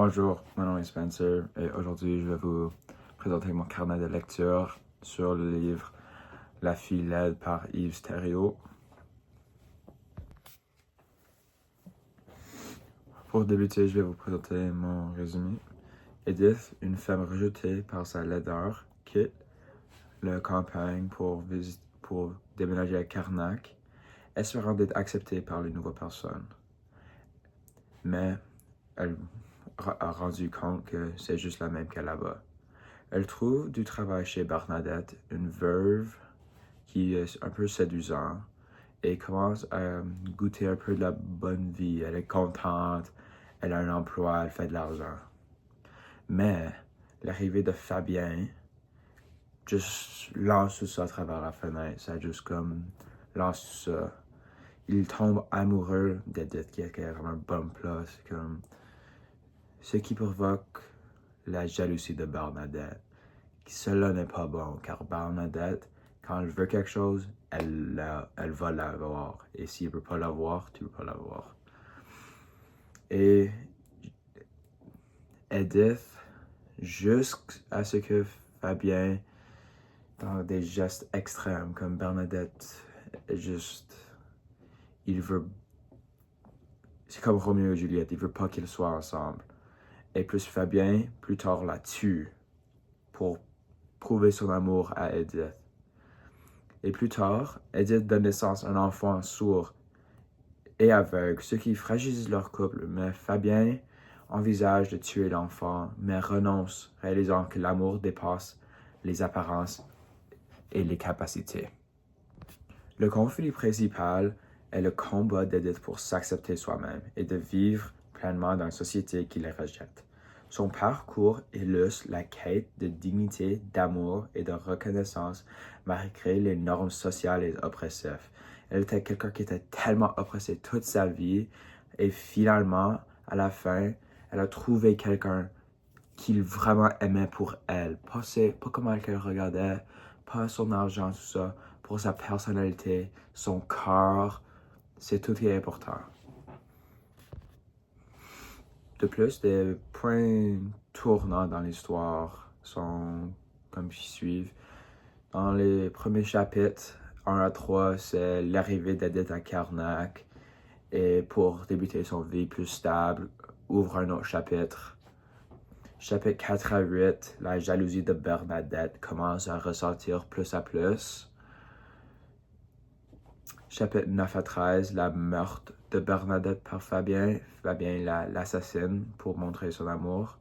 Bonjour, mon nom est Spencer et aujourd'hui je vais vous présenter mon carnet de lecture sur le livre La fille laide par Yves Thériault. Pour débuter, je vais vous présenter mon résumé. Edith, une femme rejetée par sa laideur, quitte la campagne pour déménager à Karnak, espérant d'être acceptée par les nouvelles personnes. Mais elle a rendu compte que c'est juste la même qu'elle là-bas. Elle trouve du travail chez Bernadette, une veuve qui est un peu séduisante et commence à goûter un peu de la bonne vie. Elle est contente, elle a un emploi, elle fait de l'argent. Mais l'arrivée de Fabien juste lance ça à travers la fenêtre. Ça juste comme lance ça. Il tombe amoureux d'Edith, qui est vraiment un bon plat. Ce qui provoque la jalousie de Bernadette. Cela n'est pas bon, car Bernadette, quand elle veut quelque chose, elle va l'avoir. Et si elle ne peut pas l'avoir, tu ne peux pas l'avoir. Et Edith, jusqu'à ce que Fabien, dans des gestes extrêmes, comme Bernadette, il veut, c'est comme Roméo et Juliette, il veut pas qu'ils soient ensemble. Et plus Fabien, plus tard, la tue pour prouver son amour à Edith. Et plus tard, Edith donne naissance à un enfant sourd et aveugle, ce qui fragilise leur couple, mais Fabien envisage de tuer l'enfant, mais renonce, réalisant que l'amour dépasse les apparences et les capacités. Le conflit principal est le combat d'Edith pour s'accepter soi-même et de vivre pleinement dans une société qui les rejette. Son parcours illustre la quête de dignité, d'amour et de reconnaissance malgré les normes sociales et oppressives. Elle était quelqu'un qui était tellement oppressé toute sa vie et finalement, à la fin, elle a trouvé quelqu'un qu'il vraiment aimait pour elle. Pas comment elle regardait, pas son argent, tout ça, pour sa personnalité, son cœur, c'est tout qui est important. De plus, des points tournants dans l'histoire sont comme qui suivent. Dans les premiers chapitres, 1 à 3, c'est l'arrivée d'Edith à Karnak. Et pour débuter son vie plus stable, ouvre un autre chapitre. Chapitre 4 à 8, la jalousie de Bernadette commence à ressortir plus à plus. Chapitre 9 à 13, la meurtre de Bernadette par Fabien. Fabien l'assassine pour montrer son amour.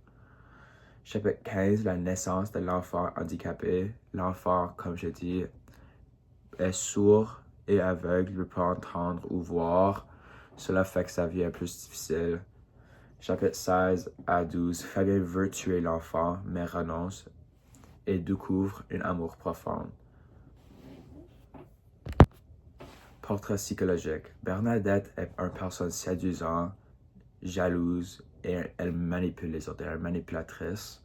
Chapitre 15, la naissance de l'enfant handicapé. L'enfant, comme je dis, est sourd et aveugle, ne peut pas entendre ou voir. Cela fait que sa vie est plus difficile. Chapitre 16 à 12, Fabien veut tuer l'enfant, mais renonce et découvre un amour profond. Portrait psychologique. Bernadette est une personne séduisante, jalouse, et elle manipule les autres, elle est manipulatrice.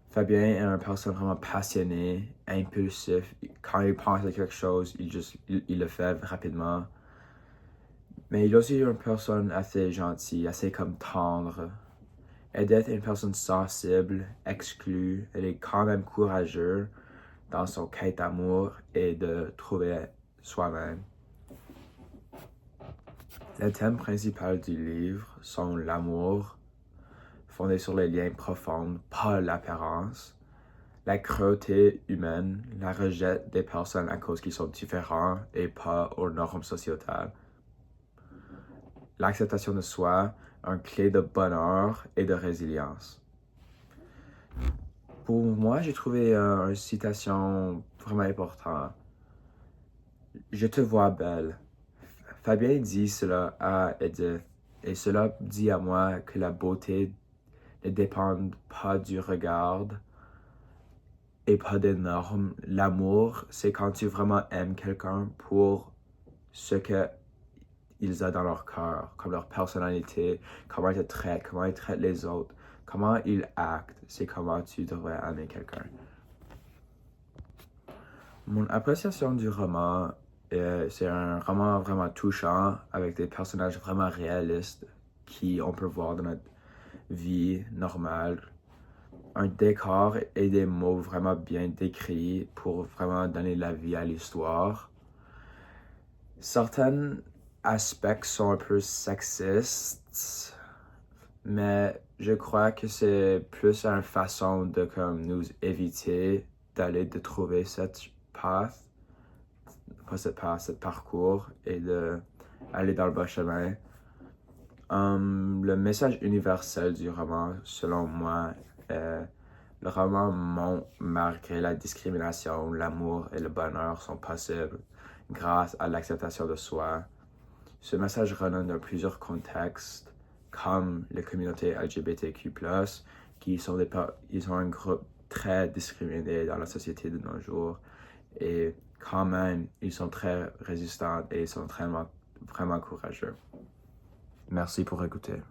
Fabien est une personne vraiment passionnée, impulsif. Quand il pense à quelque chose, il le fait rapidement. Mais il est aussi une personne assez gentille, assez comme tendre. Edith est une personne sensible, exclue. Elle est quand même courageuse dans son quête d'amour et de trouver soi-même. Les thèmes principaux du livre sont l'amour, fondé sur les liens profonds, pas l'apparence, la cruauté humaine, la rejet des personnes à cause qu'ils sont différents et pas aux normes sociétales, l'acceptation de soi, une clé de bonheur et de résilience. Pour moi, j'ai trouvé une citation vraiment importante. Je te vois belle. Fabien dit cela à Edith, et cela dit à moi que la beauté ne dépend pas du regard et pas des normes. L'amour, c'est quand tu vraiment aimes quelqu'un pour ce qu'ils ont dans leur cœur, comme leur personnalité, comment ils te traitent, comment ils traitent les autres, comment ils actent. C'est comment tu devrais aimer quelqu'un. Mon appréciation du roman, c'est un roman vraiment touchant avec des personnages vraiment réalistes qui on peut voir vie normale. Un décor et des mots vraiment bien décrits pour vraiment donner la vie à l'histoire. Certains aspects sont un peu sexistes, mais je crois que c'est plus une façon de comme nous éviter de trouver cette parcours et d'aller dans le bas chemin. Le message universel du roman, selon moi, le roman montre malgré la discrimination, l'amour et le bonheur sont possibles grâce à l'acceptation de soi. Ce message résonne dans plusieurs contextes, comme les communautés LGBTQ+, ils sont un groupe très discriminé dans la société de nos jours, et quand même, ils sont très résistants et ils sont vraiment courageux. Merci pour écouter.